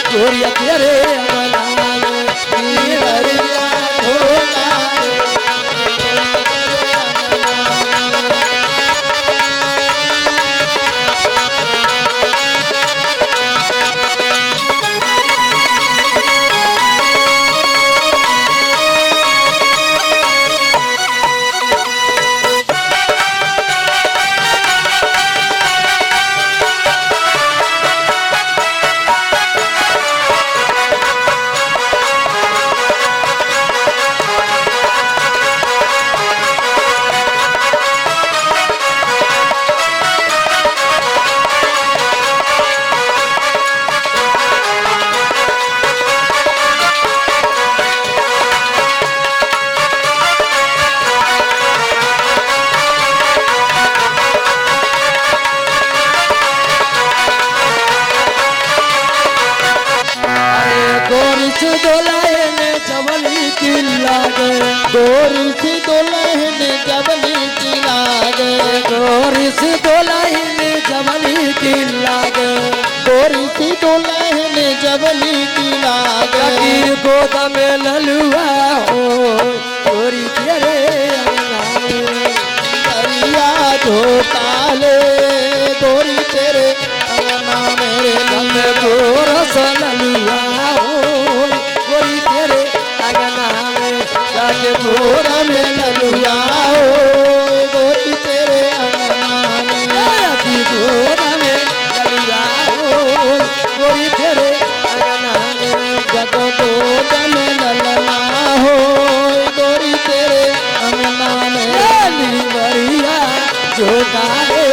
गोरिया तेरे गोरी सी दुल्हन जबली की लागे गोरी सी दुल्हन जबली की लागे गोरी सी दुल्हन जबली की लागे गोद में ललुआ हो गोरी तेरे दरिया झोकाले गोरी तेरे अंगना मेरे नंद गोरस ललुआ हो गोरी तेरे अंगना गोरा में ललुआ हो गोरी तेरे अंगना में गोरा में ललुआ हो गोरी तेरे अंगना में जब गोद में ललुआ हो गोरी तेरे अंगना में बरिया झोंकाले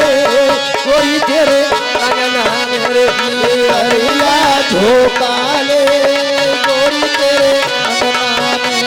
गोरी तेरे अंगना में बरिया झोंकाले गोरी तेरे अंगना में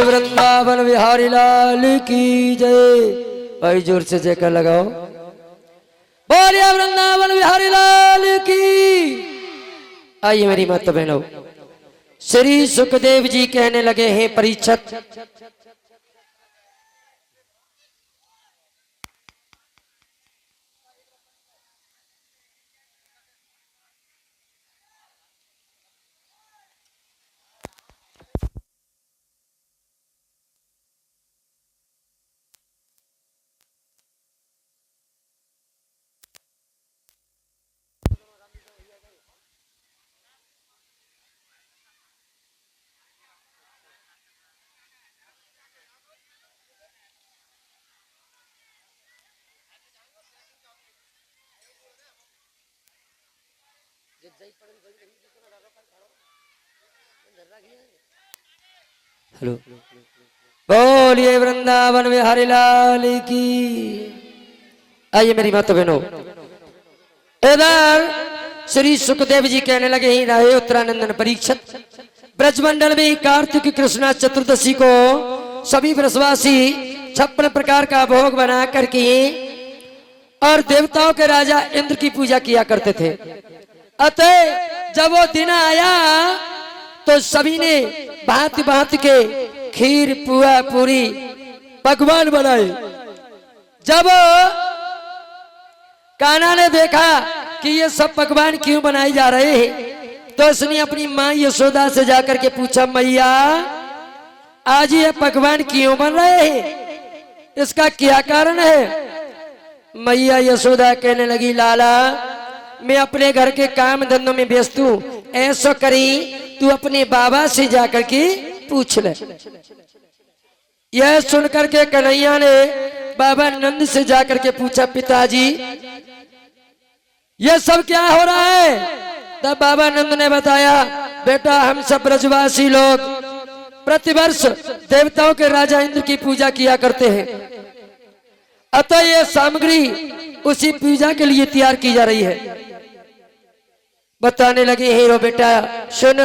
वृंदावन बिहारी लाल की जय। भाई जोर से जयकार लगाओ। बोलिए वृंदावन बिहारी लाल की। आइए मेरी माता बहनों, श्री सुखदेव जी कहने लगे हैं परीक्षित, हेलो, बोलिए वृंदावन बिहारी लाल की। आइए मेरी माता बहनों, इधर श्री सुखदेव जी कहने लगे ही रहे उत्तरानंदन परीक्षित, ब्रजमंडल में कार्तिक कृष्णा चतुर्दशी को सभी ब्रजवासी 56 प्रकार का भोग बना करके और देवताओं के राजा इंद्र की पूजा किया करते थे। अतः जब वो दिन आया तो सभी ने भांति भांति के खीर पुआ पूरी पकवान बनाए। जब कान्हा ने देखा कि ये सब पकवान क्यों बनाए जा रहे हैं तो उसने अपनी माँ यशोदा से जाकर के पूछा, मैया आज ये पकवान क्यों बन रहे हैं, इसका क्या कारण है? मैया यशोदा कहने लगी, लाला मैं अपने घर के काम धंधों में व्यस्त हूँ, ऐसा करी तू अपने बाबा से जाकर के पूछ ले। यह सुनकर के कन्हैया ने बाबा नंद से जाकर के पूछा, पिताजी यह सब क्या हो रहा है? तब बाबा नंद ने बताया, बेटा हम सब ब्रजवासी लोग प्रतिवर्ष देवताओं के राजा इंद्र की पूजा किया करते हैं, अतः यह सामग्री उसी पूजा के लिए तैयार की जा रही है। बताने लगे, हीरो बेटा सुन,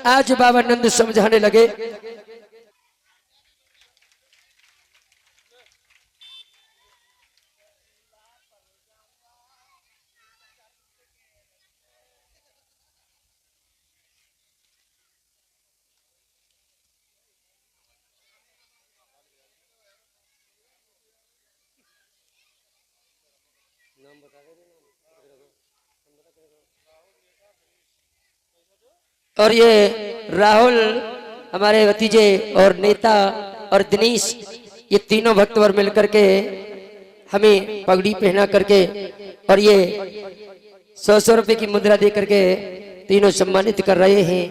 आज बाबा नंद समझाने लगे। और ये राहुल हमारे भतीजे और नेता और दिनेश, ये तीनों भक्तवर मिलकर के हमें पगड़ी पहना करके और ये 100 रुपए की मुद्रा दे करके तीनों सम्मानित कर रहे हैं।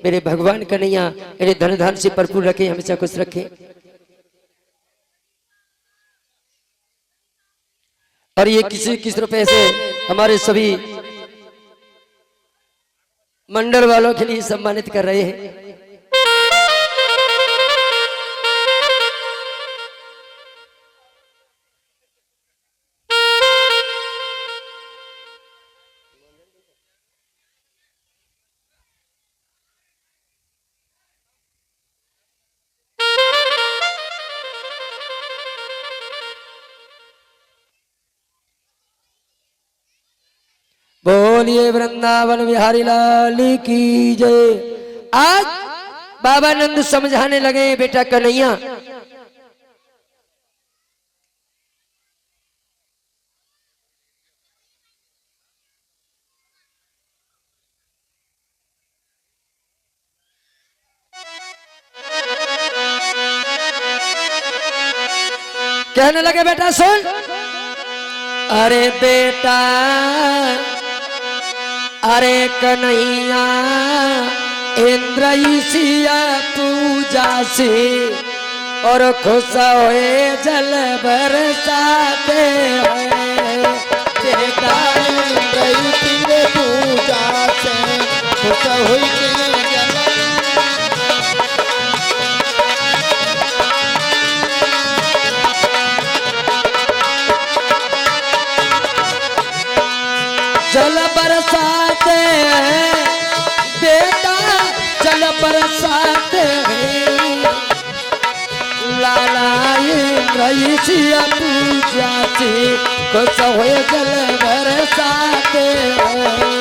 मेरे भगवान कन्हैया इन्हें धन धान से भरपूर रखे, हमेशा खुश रखे। और ये किस रुपए से हमारे सभी मंडल वालों के लिए सम्मानित कर रहे हैं। बोलिए वृंदावन बिहारी लाल की जय। आज बाबा नंद समझाने लगे, बेटा कन्हैया कहने लगे, बेटा सुन, अरे बेटा अरे कन्हैया इंद्र ईशिया पूजा से और खुश होए जल बरसाते हैं। बेटा इंद्र ईशिया पूजा से खुश होई जल बरसाते हैं, बेटा जल बरसाते हैं, लाला इंद्र ईशिया पूजा से खुश होए जल बरसाते हैं।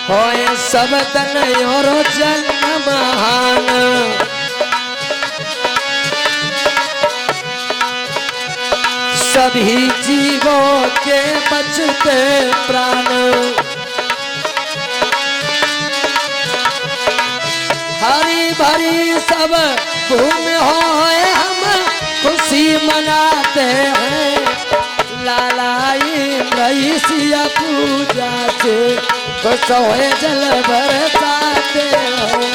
होए सब तन और जन्म महान, सभी जीवों के बचते प्राण, हरी भरी सब भूमि होए हम खुशी मनाते हैं, लाला इंद्र ईशिया पूजा से खुश होए जल बरसाते हैं।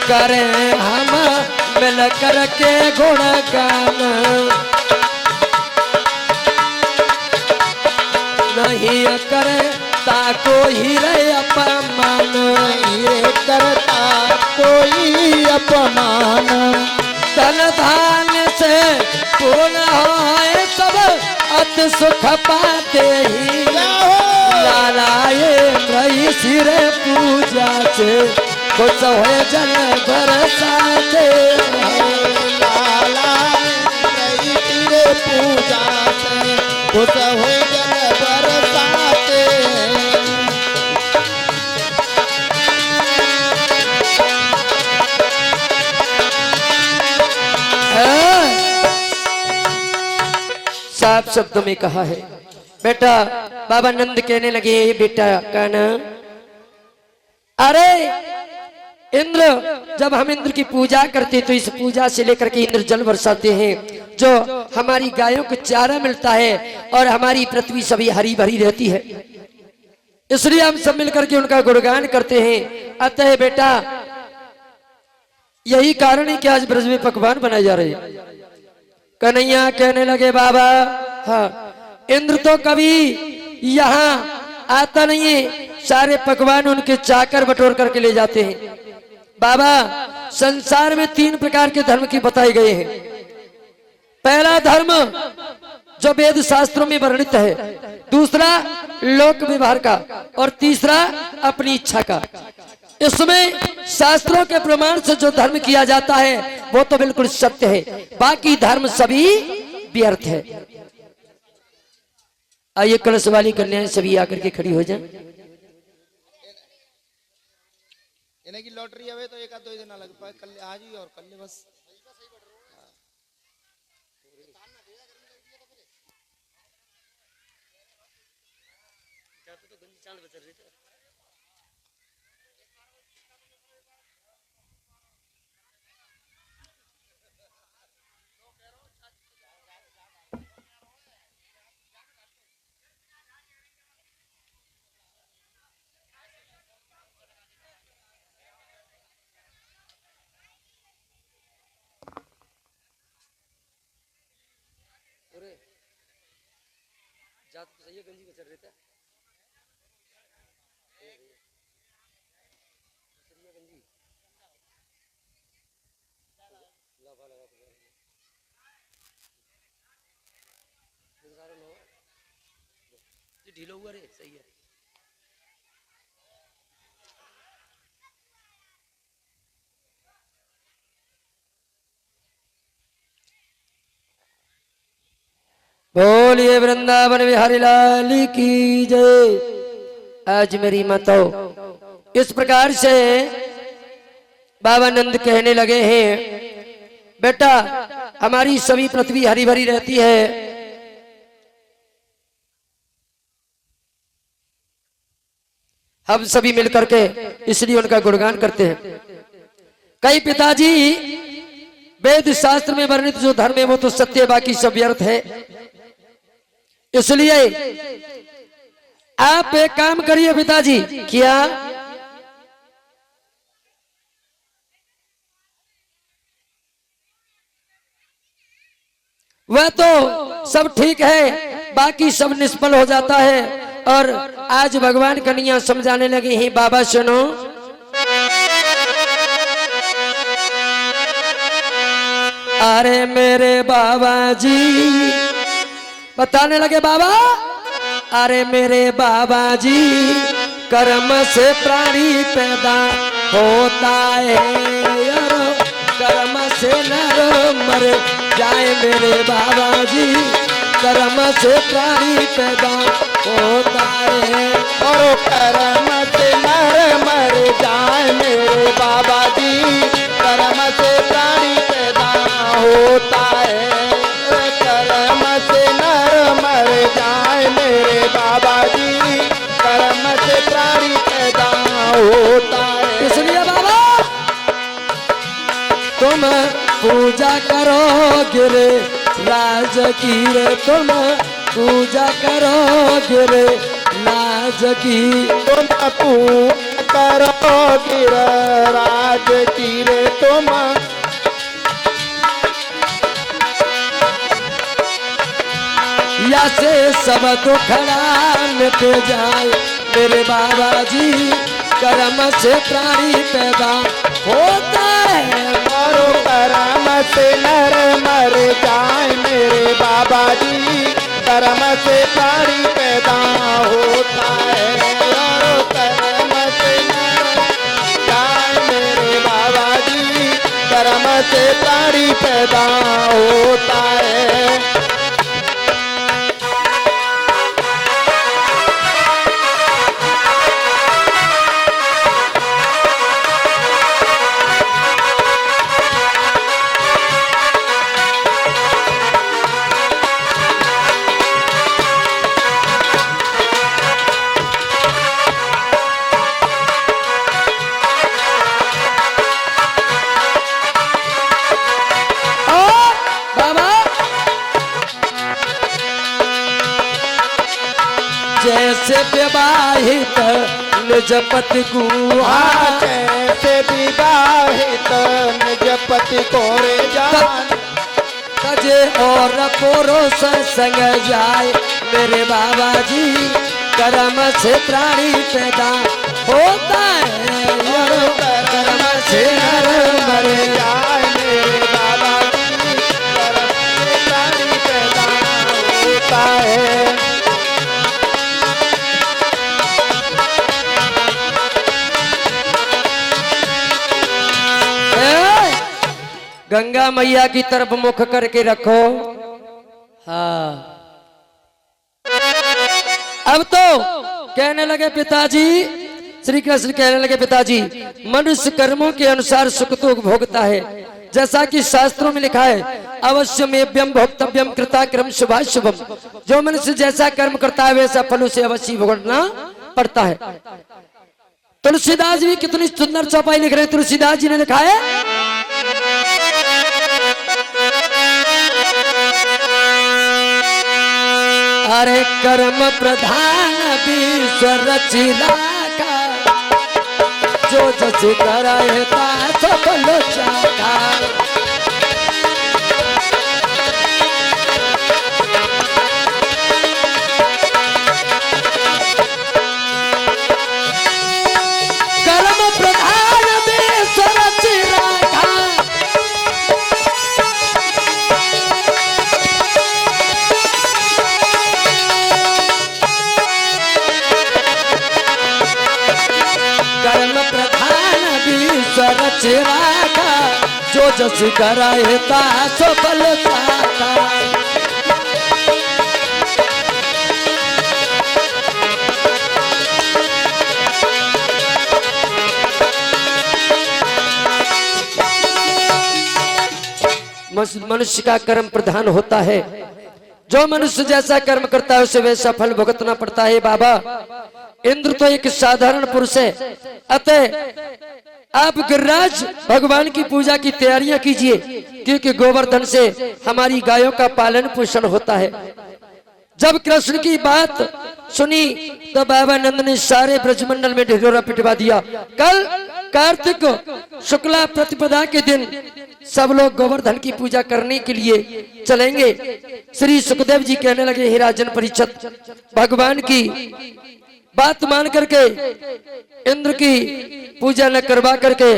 करें हम मिल कर के गुणगान, नहीं करे ताको ही रे अपमान, ये करता कोई अपमान। धन धान से पूर्ण होए सब अत सुख पाते ही, लालाए रही सिर पूजा से खुश हो जल बरसाते, लाला रही तेरे पूजा से खुश हो जल बरसाते। साफ शब्दों में कहा है। बेटा बाबा नंद कहने लगे, बेटा कहना, अरे इंद्र, जब हम इंद्र की पूजा करते तो इस पूजा से लेकर के इंद्र जल बरसाते हैं, जो हमारी गायों को चारा मिलता है और हमारी पृथ्वी सभी हरी भरी रहती है, इसलिए हम सब मिलकर के उनका गुणगान करते हैं। अतः बेटा यही कारण है कि आज ब्रज में पकवान बनाए जा रहे हैं। कन्हैया कहने लगे, बाबा हाँ, इंद्र तो कभी यहाँ आता नहीं है, सारे पकवान उनके चाकर बटोर करके ले जाते हैं। बाबा संसार में 3 प्रकार के धर्म की बताए गए हैं। पहला धर्म जो वेद शास्त्रों में वर्णित है, दूसरा लोक व्यवहार का, और तीसरा अपनी इच्छा का। इसमें शास्त्रों के प्रमाण से जो धर्म किया जाता है वो तो बिल्कुल सत्य है, बाकी धर्म सभी व्यर्थ है। आइए कलश वाली कन्याएं सभी आकर के खड़ी हो जाएं। इन्हें की लॉटरी आवे तो एक आध 2 दिन ना लग पाए, कल आज ही और कल बस। जात तो सही है, गंजी बचर रहता है। ढीला हुआ रे, सही है। बोलिए वृंदावन बिहारी लाल की जय। आज मेरी माताओं, इस प्रकार से बाबा नंद कहने लगे हैं, बेटा हमारी सभी पृथ्वी हरी भरी रहती है, हम सभी मिलकर के इसलिए उनका गुणगान करते हैं। कई पिताजी वेद शास्त्र में वर्णित जो धर्म है वो तो सत्य, बाकी सब व्यर्थ है। इसलिए आप एक काम करिए पिताजी, क्या वह तो सब ठीक है, बाकी सब निष्फल हो जाता है। और आज भगवान कन्हैया समझाने लगे हैं, बाबा सुनो, अरे मेरे बाबा जी बताने लगे, बाबा अरे मेरे बाबा जी कर्म से प्राणी पैदा होता है, कर्म से नर मर जाए मेरे बाबा जी, कर्म से प्राणी पैदा होता है, और कर्म से नर मर जाए मेरे बाबा जी, कर्म से प्राणी पैदा होता है, कर्म से नर मर जाए मेरे बाबा जी, कर्म से प्राणी पैदा होता है। इसलिए बाबा तुम पूजा करोगे रे राज की रे, तुम पूजा करोगे रे लाज की, तुम पूजा करो गिरिराज चीरे तुम। या से सब दुखड़ा मिट जाए मेरे बाबा जी, कर्म से प्राणी पैदा होता है। करो कर्म से नर मर जाए मेरे बाबा जी, कर्म से प्राणी पैदा होता है। करो कर्म से नर जाए मेरे बाबा जी, कर्म से प्राणी पैदा होता है। जैसे विवाहित निज पति गुआ, जैसे विवाहित निज पति को रे जान। तजे और पुरुष संग जाए मेरे बाबा जी, कर्म से प्राणी पैदा होता है। कर्म से नर मर जाए मेरे बाबा जी, कर्म से प्राणी पैदा होता है। गंगा मैया की तरफ मुख करके रखो। हाँ, अब तो कहने लगे पिताजी, श्री कृष्ण कहने लगे पिताजी, मनुष्य कर्मों के अनुसार सुख तो भोगता है, जैसा कि शास्त्रों में लिखा है, अवश्य मेव्यम भोक्तव्यम कृताक्रम शुभाशुभम। जो मनुष्य जैसा कर्म करता है वैसा फल उसे अवश्य भोगना पड़ता है। तुलसीदास जी कितनी सुंदर चौपाई लिख रहे हैं। तुलसीदास जी ने लिखा है, अरे कर्म प्रधान विश्व रचिला का, जो जस करे ता सफल चाका। कर्म प्रधान विश्व रचिला का, कर्म प्रधान विश्व रचना का, जो जस कराए ता सफल चाका। मनुष्य का कर्म प्रधान होता है, जो मनुष्य जैसा कर्म करता है उसे वैसा फल भुगतना पड़ता है। बाबा, इंद्र तो एक साधारण पुरुष है, अतः आप गिरिराज भगवान की पूजा की तैयारियां कीजिए, क्योंकि गोवर्धन से हमारी गायों का पालन पोषण होता है। जब कृष्ण की बात सुनी तो बाबा नंद ने सारे ब्रजमंडल में ढिढोरा पिटवा दिया। कल कार्तिक शुक्ला प्रतिपदा के दिन सब लोग गोवर्धन की पूजा करने के लिए चलेंगे। श्री सुखदेव जी कहने लगे, हे राजन परीक्षित, भगवान की बात मान करके इंद्र की पूजा न करवा करके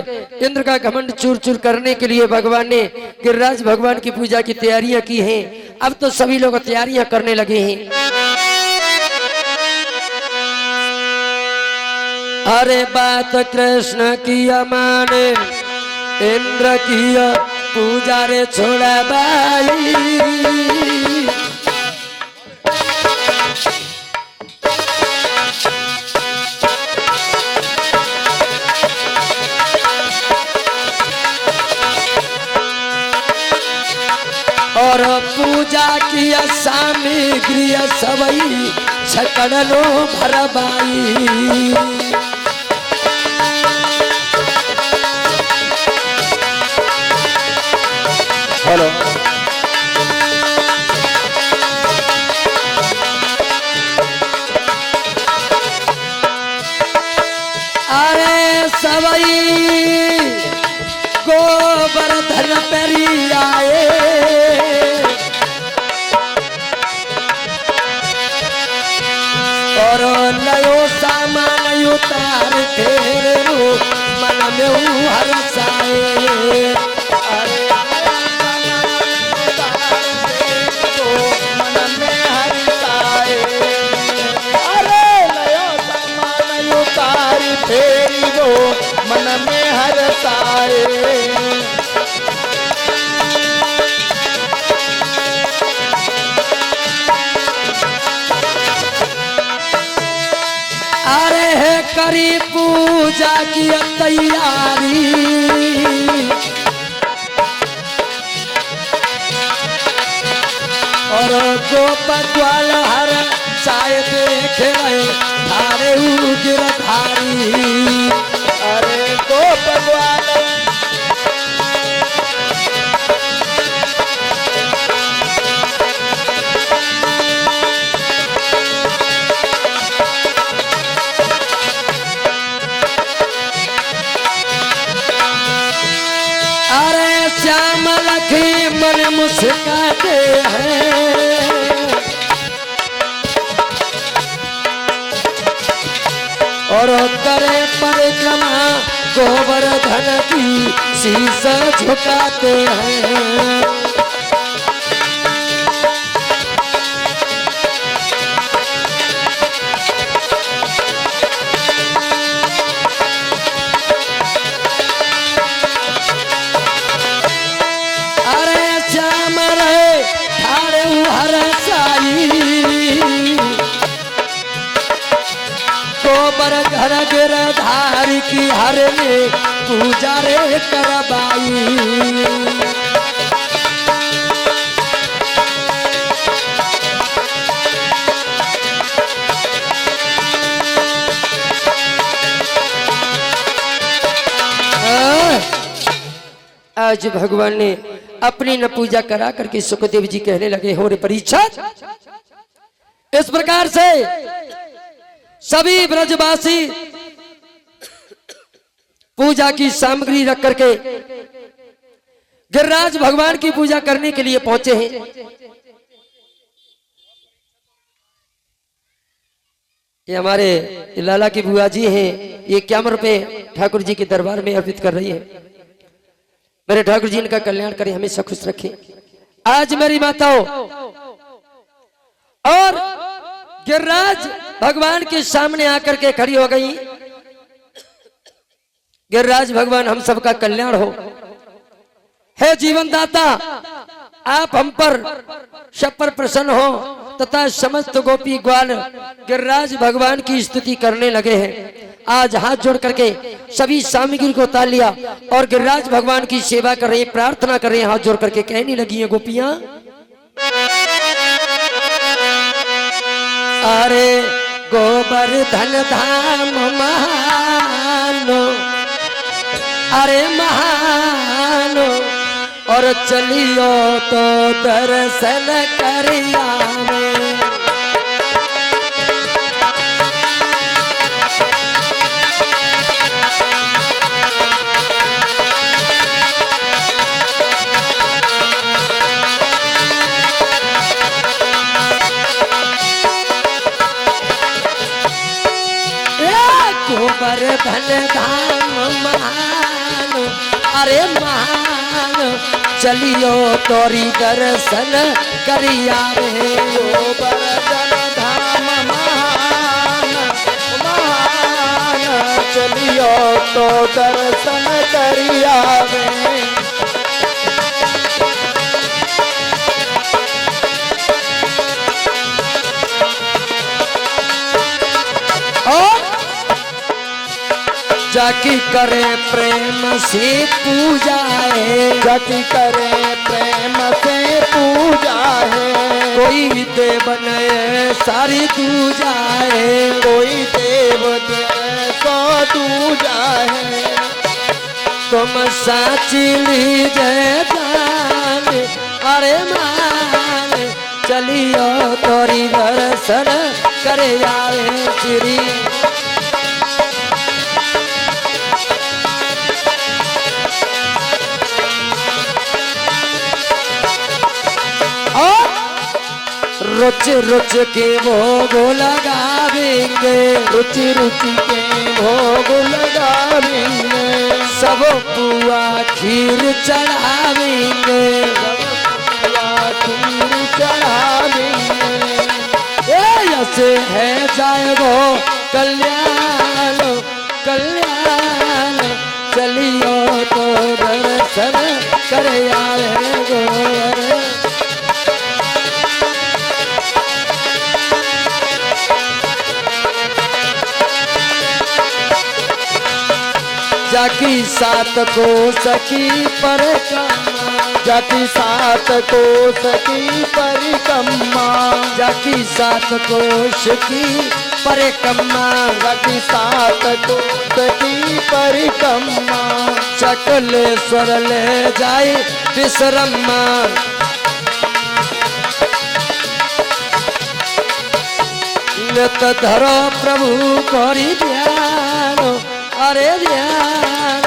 इंद्र का घमंड चूर चूर करने के लिए भगवान ने गिरिराज भगवान की पूजा की तैयारियां की हैं। अब तो सभी लोग तैयारियां करने लगे हैं। अरे बात कृष्ण की माने इंद्र की पूजा रे छोड़ा बाई। और पूजा की सामग्री सबई छकड़लो भरबाई। हेलो, अरे गोवर्धन पेरी आए और लयो सामान उतार फेरो मन में हरसाए। अरे मन में हरसाए। अरे लयो सामान उतारी फेरी वो मन में हरसाए। अरे है करी पूजा की तैयारी और गोप ग्वाल हर चाय देख रहे थारे गिरधारी। अरे गोप ग्वाल अरे श्याम लखी मन मुस्काते हैं और करे परिक्रमा गोवर्धन की शीश झुकाते हैं। घर गिरधारी की हर ने पूजा रे करवाई। आज भगवान ने अपनी न पूजा करा करके सुखदेव जी कहने लगे, हो रे परीक्षित, इस प्रकार से सभी ब्रजवासी पूजा की सामग्री रख करके गिरिराज भगवान की पूजा करने के लिए पहुंचे हैं। ये हमारे लाला की बुआ जी हैं, ये 51 रुपए ठाकुर जी के दरबार में अर्पित कर रही है। मेरे ठाकुर जी इनका कल्याण करें, हमेशा खुश रखें। आज मेरी माताओं और गिरिराज भगवान के सामने आकर के खड़ी हो गई। गिरिराज भगवान हम सबका कल्याण हो, है जीवन दाता, आप हम पर सब पर प्रसन्न हो तथा समस्त गोपी ग्वाल गिरिराज भगवान की स्तुति करने लगे हैं। आज हाथ जोड़ करके सभी सामग्री को उतार लिया और गिरिराज भगवान की सेवा कर रहे हैं, प्रार्थना कर रहे हैं। हाथ जोड़ करके कहने लगी है गोपियां, अरे गोवर्धन धाम महानो, अरे महानो, और चलियो तो दर्शन करिया में। गोवर्धन धाम महान, अरे महान, चलियो तोरी दर्शन करिया रे। गोवर्धन धाम महान महान, चलियो तो दर्शन करिया रे। जाकी करे प्रेम से पूजा है, जाकी करे प्रेम से पूजा है। कोई देव ने सारी दूजा है, कोई देव सो दूजा है। तुम साची लीजिए जान, अरे मान, चलियो तोरी दर्शन करे आए श्री। रुच रुच के भोग लगावेंगे, रुचि रुचि के भोग लगावेंगे, सब पुआ खीर चढ़ावेंगे, खीर चढ़ावेंगे। ऐसे है जाएगो कल्याण कल्याण, चलियो तो दर्शन कर आएगो। जाकी सात को सखी परिक्रमा, जाति सात कोष की परिक्रमा, जाकी सात कोश की परिक्रमा, जाति सात कोष की परिक्रमा, चकलेश्वर ले जाए विश्रमा। नित धरो प्रभु करी ध्यान, अरे ध्यान,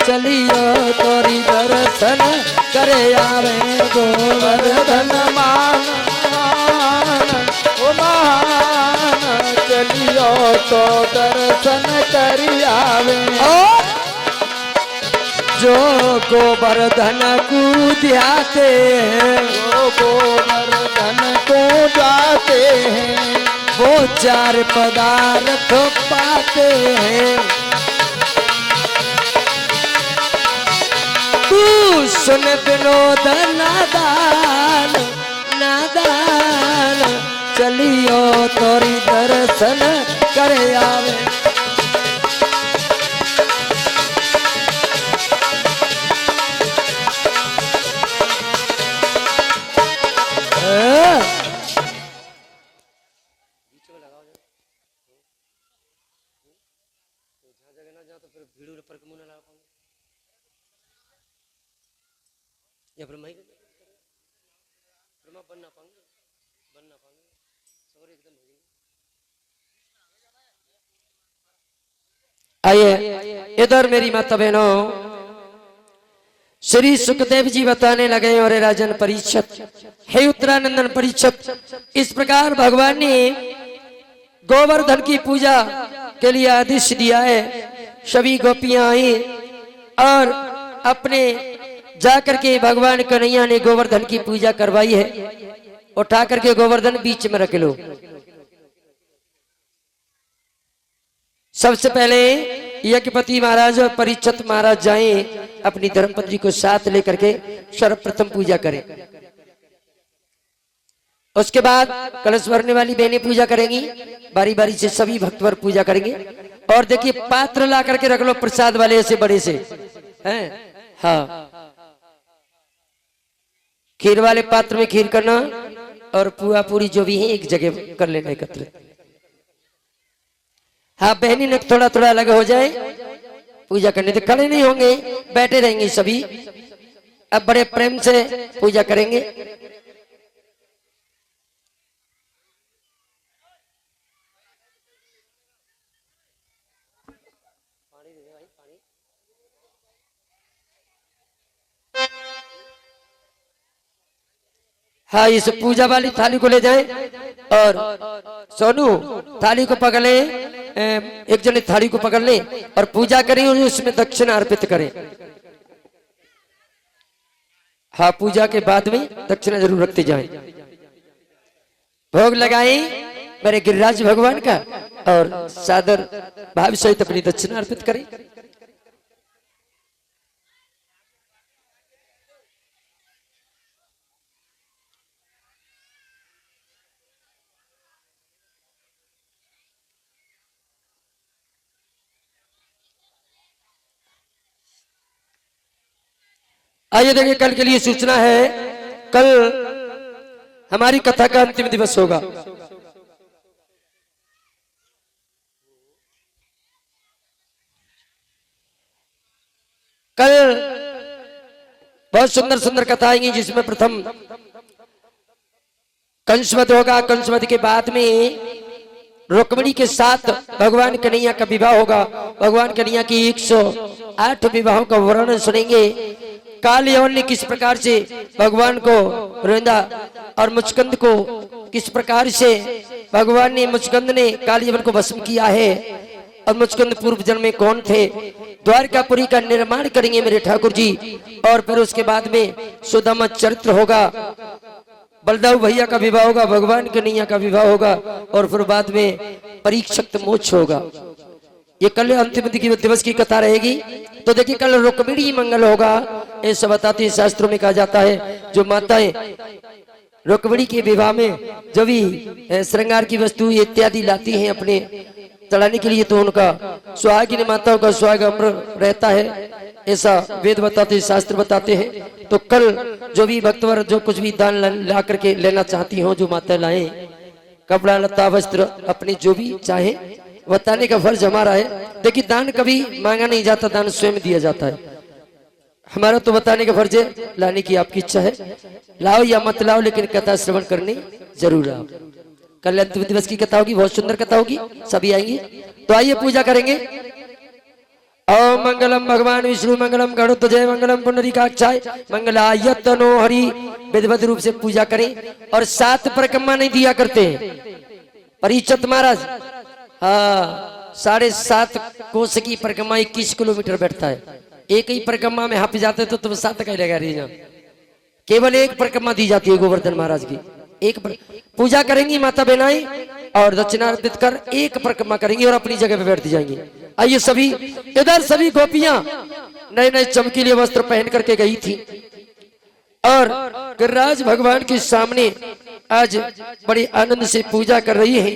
चलियो तोरी दर्शन करे आवे गोवर्धन मान ओ मान, चलियो तो दर्शन करी आवे। जो गोवर्धन को ध्याते हैं, जो गोवर्धन को जाते हैं, वो चार पदार्थ पाते हैं। तू सुन विनोद नादान नादान, चलियो तोरी दर्शन करे आवे। आइए इधर मेरी माता बहनों, श्री सुखदेव जी बताने लगे और राजन परीक्षित, हे उत्तरानंदन परीक्षित, इस प्रकार भगवान ने गोवर्धन की पूजा के लिए आदेश दिया है। सभी गोपियां आई और अपने जाकर के भगवान कन्हैया ने गोवर्धन की पूजा करवाई है। उठा करके गोवर्धन बीच में रख लो। सबसे पहले यज्ञपति महाराज और परीक्षित महाराज जाएं, अपनी धर्मपत्नी को साथ लेकर के सर्वप्रथम पूजा करें। उसके बाद कलश भरने वाली बहनें पूजा करेंगी, बारी बारी से सभी भक्तवर पूजा करेंगे। और देखिए पात्र ला करके रख लो प्रसाद वाले, ऐसे बड़े से हैं। हाँ, खीर वाले पात्र में खीर करना और पुआ पूरी जो भी है एक जगह कर लेना एकत्रित। हाँ, बहनी ने थोड़ा थोड़ा अलग हो जाए पूजा करने, तो खड़े नहीं होंगे, बैठे रहेंगे सभी। अब बड़े प्रेम से पूजा करेंगे। हाँ, इस पूजा वाली थाली को ले जाए और सोनू थाली को पकड़ ले, एक जने थाली को पकड़ ले और पूजा करें और उसमें दक्षिणा अर्पित करें। हाँ, पूजा के बाद में दक्षिणा जरूर रखते जाएं। भोग लगाएं मेरे गिरिराज भगवान का और सादर भाव सहित अपनी दक्षिणा अर्पित करें। आइए देखिए, कल के लिए सूचना है, कल हमारी कथा का अंतिम दिवस होगा। कल बहुत सुंदर सुंदर कथा आएंगी, जिसमें प्रथम कंसवध होगा। कंसवध के बाद में रुक्मिणी के साथ भगवान कन्हैया का विवाह होगा। भगवान कन्हैया की 108 विवाहों का वर्णन सुनेंगे। काल यवन ने किस प्रकार से भगवान को रोंदा और मुचकंद को किस प्रकार से भगवान ने मुचकंद ने कालियवन को भस्म किया है और मुचकंद पूर्व जन्म में कौन थे। द्वारकापुरी का निर्माण करेंगे मेरे ठाकुर जी। और फिर उसके बाद में सुदामा चरित्र होगा, बलदाऊ भैया का विवाह होगा, भगवान कन्हैया का विवाह होगा और फिर बाद में परीक्षक मोक्ष होगा। ये कल अंतिम दिवस की कथा रहेगी। तो देखिए कल रुक्मिणी मंगल होगा, ऐसा बताते हैं शास्त्रों में कहा जाता है। जो माताएं रुक्मिणी के विवाह में जो भी श्रृंगार की वस्तु इत्यादि लाती हैं अपने चढ़ाने के लिए, तो उनका सुहागिन माताओं का सुहाग अमर रहता है, ऐसा वेद बताते हैं, शास्त्र बताते हैं। तो कल जो भी भक्तवर जो कुछ भी दान ला करके लेना चाहती हो, जो माता लाए कपड़ा लता वस्त्र अपने जो भी चाहे, बताने का फर्ज हमारा है। देखिए दान कभी मांगा नहीं जाता, दान स्वयं दिया जाता है। हमारा तो बताने का फर्ज है, लाने की आपकी इच्छा है, लाओ या मत लाओ, लेकिन कथा श्रवण करनी जरूर आओ। कल अंतिम दिवस की कथा होगी, बहुत सुंदर कथा होगी, सभी आएंगे। तो आइए पूजा करेंगे। ओम मंगलम भगवान विष्णु मंगलम गणोत्तजय मंगलम पुंडरीकाक्षाय मंगलाय तनो हरि। विधिवत रूप से पूजा करें। और 7 परिक्रमा नहीं दिया करते परीक्षित महाराज। हाँ, 7.5 कोस की परिक्रमा 21 किलोमीटर बैठता है। एक ही परिक्रमा में हाफ जाते तो तुम 7 का ही लगा रही। केवल एक परिक्रमा दी जाती है गोवर्धन महाराज की। एक पूजा करेंगी माता बहनाएं और दक्षिणा अर्पित कर एक परिक्रमा करेंगी और अपनी जगह पे बैठ जाएंगी। आइए सभी इधर, सभी गोपियां नए नए चमकीले वस्त्र पहन करके गई थी और गिरिराज भगवान के सामने आज बड़े आनंद से पूजा कर रही हैं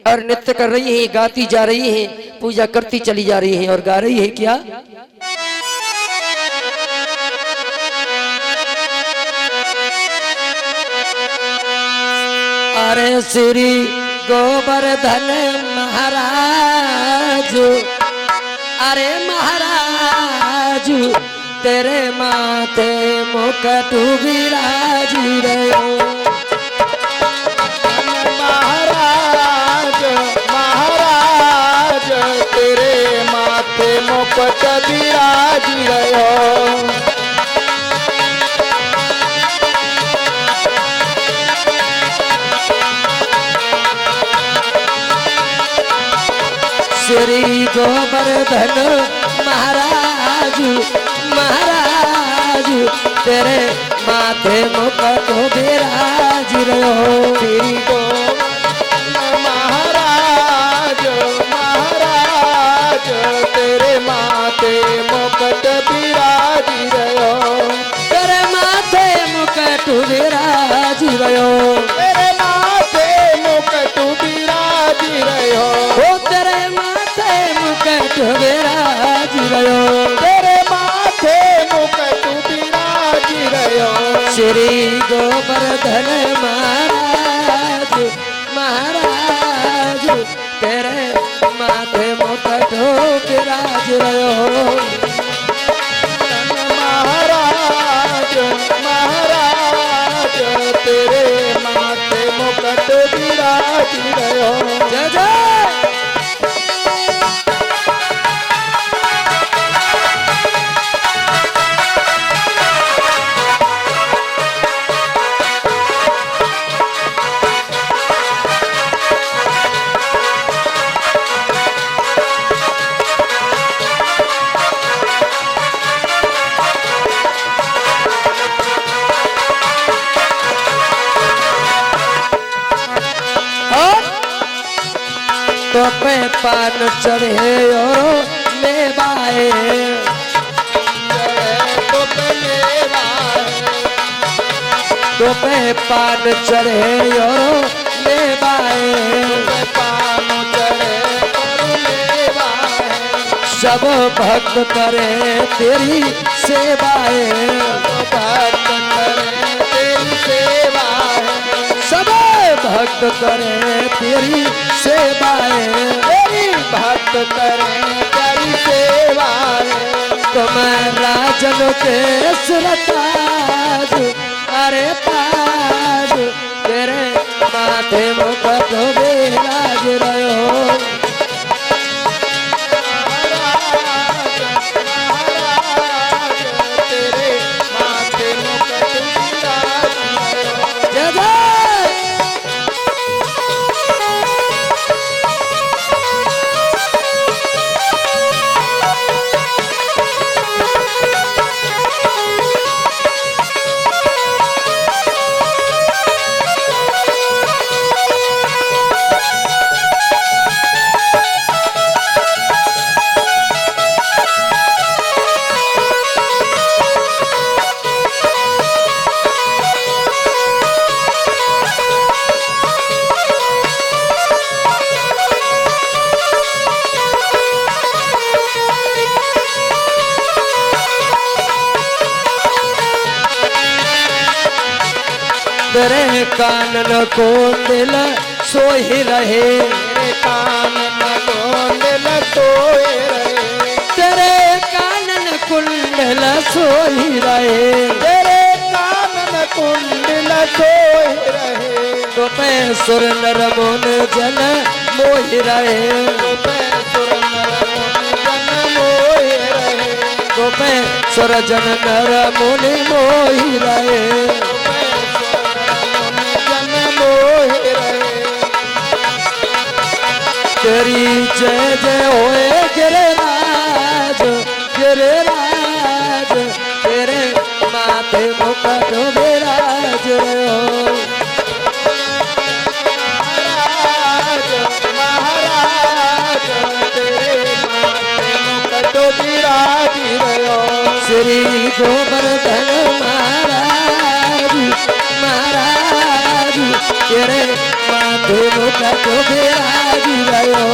और नृत्य कर रही हैं, गाती जा रही हैं, पूजा करती चली जा रही हैं और गा रही है क्या? अरे श्री गोवर्धन महाराज, अरे महाराज तेरे माथे मुकुट विराज रहे। महाराज महाराज तेरे माथे मुकुट विराज रहे। श्री गोवर्धन महाराज, महाराज तेरे माथे मुकुट विराज रहो। श्री गोवर्धन महाराज महाराज तेरे माथे मुकुट विराज रहो। तेरे माथे मुकुट विराज रहो। तेरे माथे मुकुट विराज रहो। तेरे माथे मुकुट विराज रहो। तेरे माथे मुकुट विराज रहो। श्री गोवर्धन महाराज, महाराज तेरे माथे मुकुट विराज रहो। महाराज महाराज तेरे माथे मुकुट विराज रहो। जय जय। तो पे पान चढ़े और मेवाए, तो मेवाए, तो पे पान चढ़े और मेवाए, पान चढ़े और मेवाए। सब भक्त करे तेरी सेवाएं, भक्त करे तेरी सेवाएं। सब भक्त करे तेरी सेवाएं। तेरी भक्त करे तेरी सेवाएं। तुम राजन के सुरताज, अरे ताज तेरे माथे मुकुट विराज रहो। तेरे माथे मुकुट विराज रहो। जय जय। तेरे कानन कुंडल सोई रहे, तेरे कानन कुंडल सोए रहे, तेरे कानन कुंडल सोई रहे, तेरे कानन कुंडल सोए रहे, गोपे सुर नर मुन जन मोहि रहे, गोपे सुर नर मुनि जन मोहि रहे, गोपे सुर जन नर मुनि मोहि रहे, गोपे सुर नर मुनि जन मोहि रहे। तेरी जय जय होए गिरिराज, गिरिराज तेरे माथे मुकुट विराज हो, महाराज तेरे माथे मुकुट विराजी रहो, श्री गोवर्धन महाराज, महाराज तेरे माथे मुकुट विराज रहो,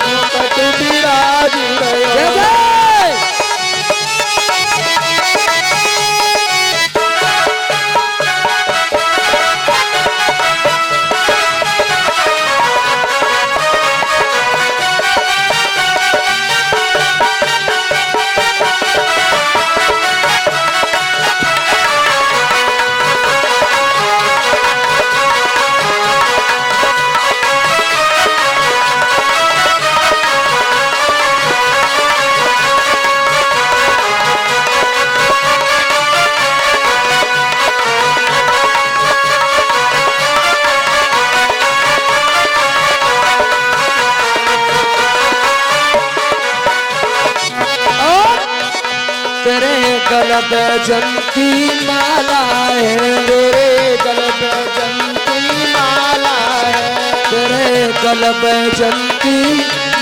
मुकुट विराजी जय रहो। जय। तेरे गल बैजंती माला है, तेरे गल बैजंती माला है, तेरे गल बैजंती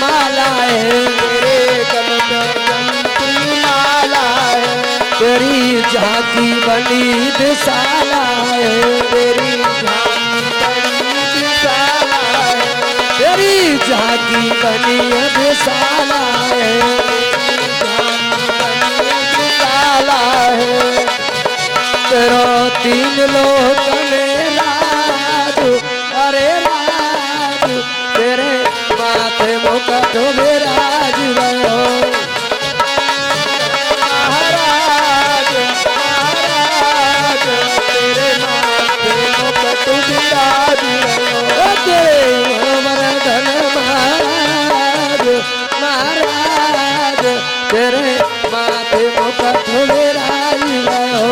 माला है, तेरे गल बैजंती माला है, तेरी झांकी बनी दिशाला है, तेरी झांकी बड़ी विशाला है, तेरी झांकी बनी दिशाला है, विशाला है, तेरो तीन लोक में राज, अरे राज तेरे माथे मुकुट विराज रहो, महाराज महाराज तेरे माथे मुकुट विराजी रहो, तेरे गोवर्धन महाराज, महाराज तेरे माथे मुकुट विराज रहो,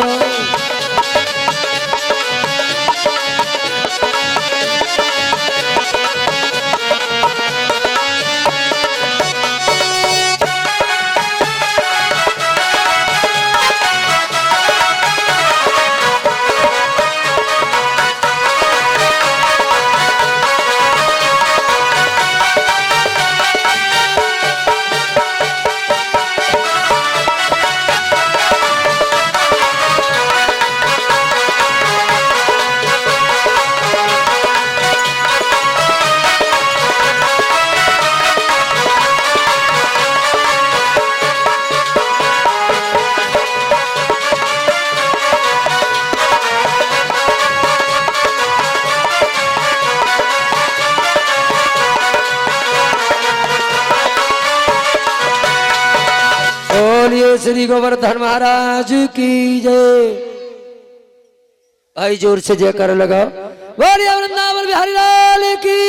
बोलिए श्री गोवर्धन महाराज की जय। भाई जोर से जयकार लगाओ, बोलिए वृंदावन बिहारी लाल की।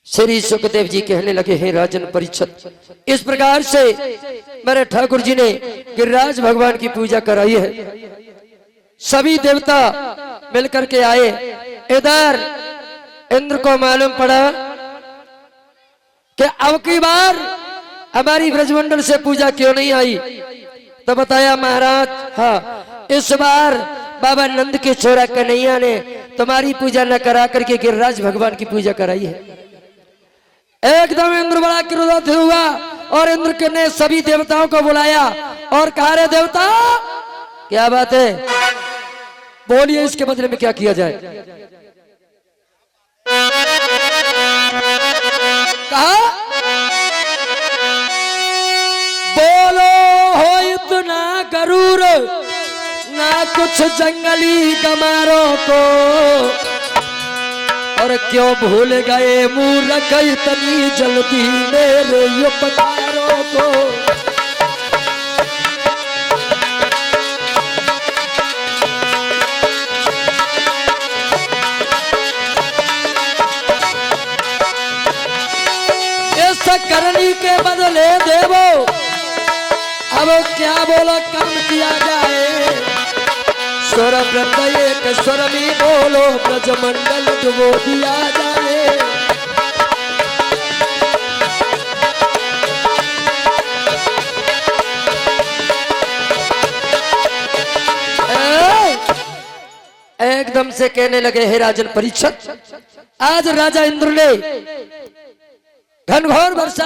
श्री सुखदेव जी कहने लगे, हे राजन परीक्षित, इस प्रकार से मेरे ठाकुर जी ने गिरिराज भगवान की पूजा कराई है। सभी देवता मिलकर के आए। इधर इंद्र को मालूम पड़ा कि अब की बार हमारी ब्रजमंडल से पूजा क्यों नहीं आई, तो बताया महाराज, हाँ इस बार बाबा नंद के छोरा कन्हैया ने तुम्हारी पूजा न करा करके गिरिराज भगवान की पूजा कराई है। एकदम इंद्र बड़ा क्रोधित हुआ और इंद्र ने सभी देवताओं को बुलाया और कहा, रे देवता क्या बात है, बोलिए इसके बदले में क्या किया जाए। जंगली गमारों को, और क्यों भूल गए मूर्ख इतनी जल्दी मेरे उपकारों को। करनी के बदले देवो, अब क्या बोलो काम किया जाए। स्वर व्रत एक स्वर में बोलो, ब्रजमंडल डुबो दिया जाए। एकदम से कहने लगे, हे राजन परीक्षित, आज राजा इंद्र ने घनघोर वर्षा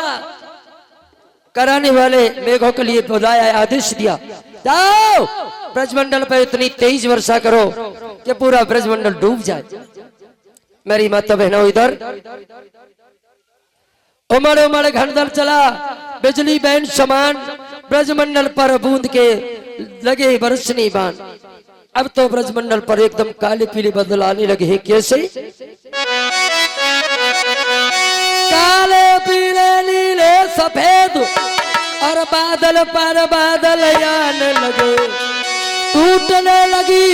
कराने वाले मेघों के लिए बुलाया, आदेश दिया, जाओ ब्रजमंडल पर इतनी तेज वर्षा करो कि पूरा ब्रजमंडल डूब जाए। मेरी माता बहनों, इधर उमड़ उमड़ घनदल चला, बिजली बैंड समान ब्रजमंडल पर बूंद के लगे बरसनी बाण। अब तो ब्रजमंडल पर एकदम काले पीले बादल आने लगे हैं। कैसे? काले पीले नीले सफेद और बादल पर बादल आने लगे, टूटने लगी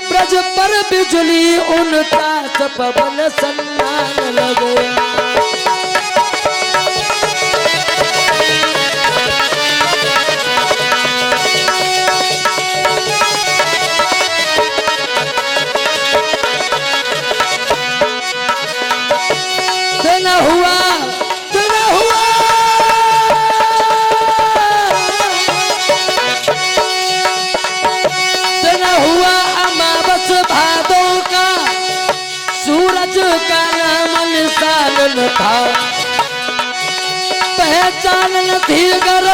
ब्रज पर बिजली, उनका पवन सन्नान लगे। था पहचान न थी, अगर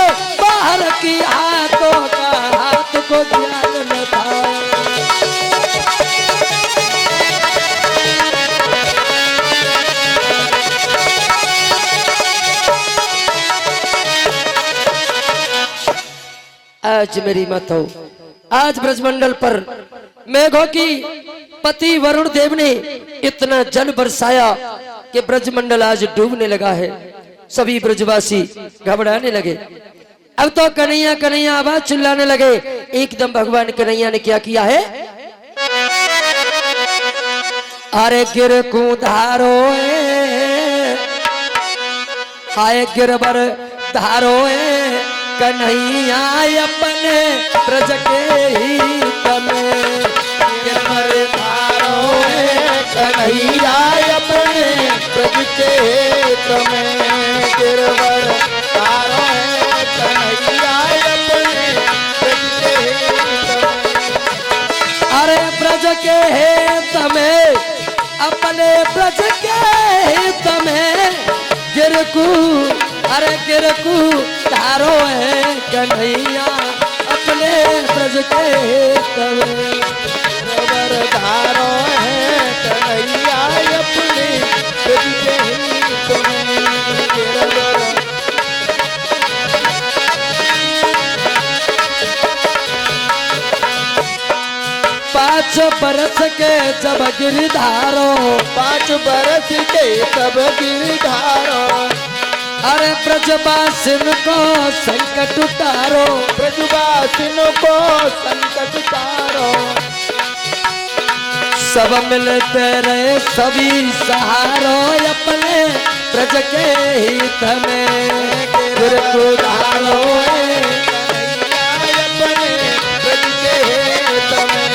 बाहर की हाथों का हाथ को ज्ञान न था। आज मेरी मत हो, आज ब्रजमंडल पर मेघों की पति वरुण देव ने इतना जल बरसाया कि ब्रजमंडल आज डूबने लगा है। सभी ब्रजवासी घबराने लगे। अब तो कन्हैया कन्हैया आवाज चिल्लाने लगे। एकदम भगवान कन्हैया ने क्या किया है? अरे गिर कुधारो हाय गिरबर धारो कन्हैया अपने ब्रज के हित में, गिरबर धारो कन्हैया अपने ब्रज के हित में, गिरबर धारो कन्हैया अपने ब्रज के हित में। अरे ब्रज के हित में, अपने ब्रज के हित में, गिरकू अरे गिरकू धारो है कन्हैया अपने ब्रज के हित में, गिरबर धारो है कन्हैया अपने ब्रज के हित में, गिरबर। पाँच बरस के जब गिरधारो, 5 बरस के तब गिरधारो, अरे ब्रजवासिन को संकट उतारो, ब्रजवासिन को संकट उतारो। सब मिलते रहे सभी सहारो अपने ब्रज के हित में, गिरकू धारो अपने ब्रज के हित में,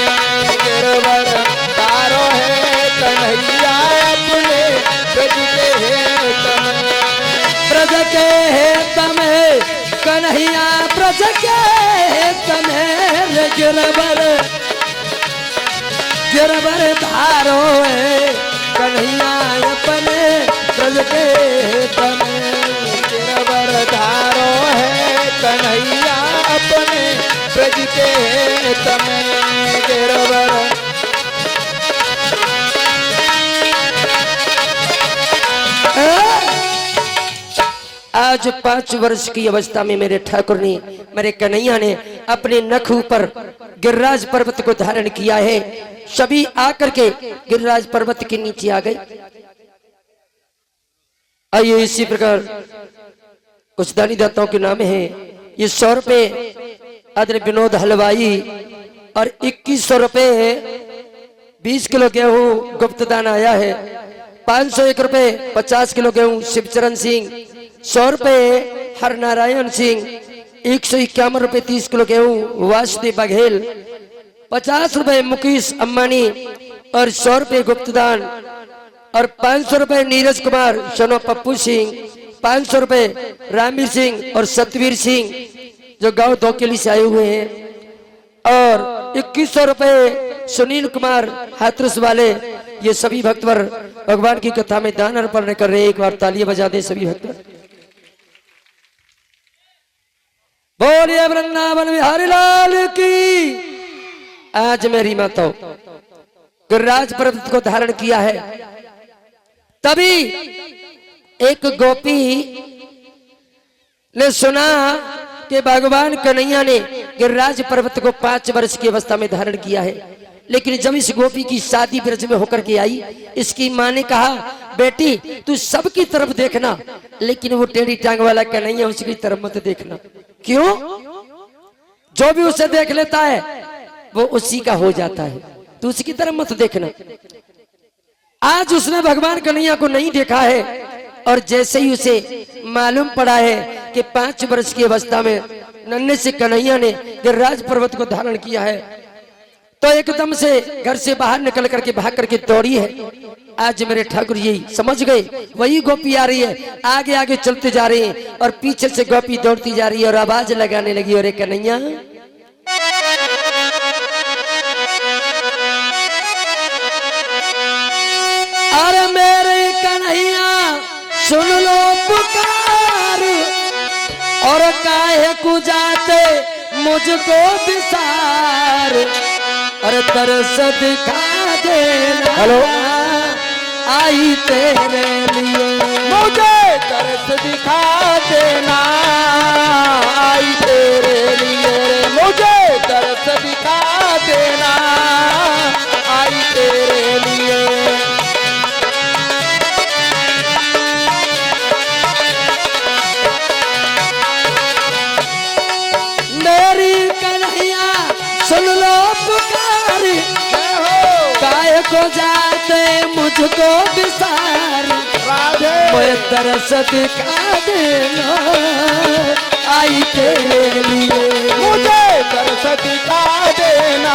गिरबर धारो है कन्हैया अपने ब्रज के हित में, ब्रज के हित में कन्हैया ब्रज के हित में, गिरबर गिरबर धारो है कन्हैया अपने ब्रज के हित में, गिरबर धारो है कन्हैया अपने ब्रज के हित में, गिरबर। आज 5 वर्ष की अवस्था में मेरे ठाकुर ने, मेरे कन्हैया ने अपने नख ऊपर गिरिराज पर्वत को धारण किया है। सभी आकर के गिरिराज पर्वत के नीचे आ गए। आइए इसी प्रकार कुछ दानी दाताओं के नाम है। ये 100 रुपए आदरणीय विनोद हलवाई और 2100 रुपए 20 किलो गेहूं गुप्त दान आया है। 501 रुपए 50 किलो गेहूं शिवचरण सिंह। 100 रुपए हरनारायण सिंह। 151 रुपए 30 किलो गेहूं वासुदेव बघेल। 50 रुपए मुकेश अम्बानी और 100 रुपए गुप्तदान और 500 रुपए नीरज कुमार सोनो पप्पू सिंह। 500 रुपए रामीर सिंह और सतवीर सिंह जो गांव धोकेली से आए हुए हैं और 2100 रुपए सुनील कुमार हाथरस वाले। ये सभी भक्तवर भगवान की कथा में दान अर्पण कर रहे हैं। एक बार तालियां बजा दे सभी भक्तवर। बोलिए वृंदावन बिहारी लाल की। आज मेरी माताओं गिरिराज पर्वत को धारण किया है। तभी एक गोपी ने सुना कि भगवान कन्हैया ने गिरिराज पर्वत को 5 वर्ष की अवस्था में धारण किया है। लेकिन जब इस गोपी की शादी ब्रज में होकर के आई, इसकी माँ ने कहा बेटी तू सबकी तरफ देखना, लेकिन वो टेढ़ी टांग वाला कन्हैया उसकी तरफ मत देखना। क्यों? जो भी उसे देख लेता है वो उसी का हो जाता है, तो उसकी तरफ मत देखना। आज उसने भगवान कन्हैया को नहीं देखा है और जैसे ही उसे मालूम पड़ा है कि 5 वर्ष की अवस्था में नन्हे से कन्हैया ने गिरिराज पर्वत को धारण किया है, तो एकदम से घर से बाहर निकल करके भाग करके दौड़ी है। आज मेरे ठाकुर यही समझ गए, वही गोपी आ रही है। आगे आगे चलते जा रहे हैं और पीछे से गोपी दौड़ती जा रही है और आवाज लगाने लगी, अरे कन्हैया अरे मेरे कन्हैया सुन लो पुकार, और काहे को जाते मुझको विसार, अरे तरस दिखा देना। हेलो आई तेरे लिए मुझे तरस दिखा देना, आई तेरे लिए मुझे तरस दिखा देना, आई तेरे लिए। मेरी कन्हैया सुन लो पुकार, काहे को जाते मुझको विसार, मैं तरस दिखा देना आई तेरे लिए। मुझे तरस दिखा देना,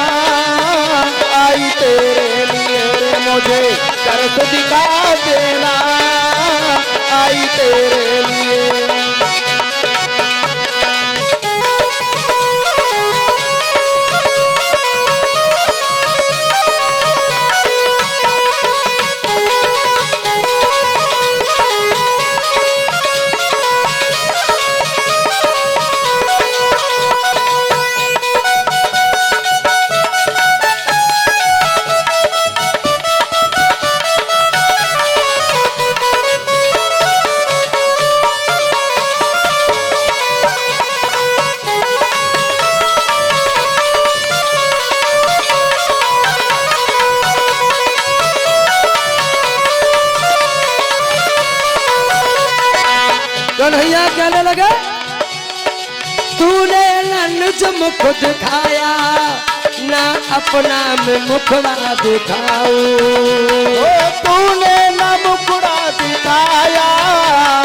आई तेरे लिए मुझे तरस दिखा देना, आई तेरे लिए। कन्हैया कहने लगा तूने लन्नुज मुख दिखाया ना अपना में मुखड़ा दिखाऊं, तूने न मुखड़ा दिखाया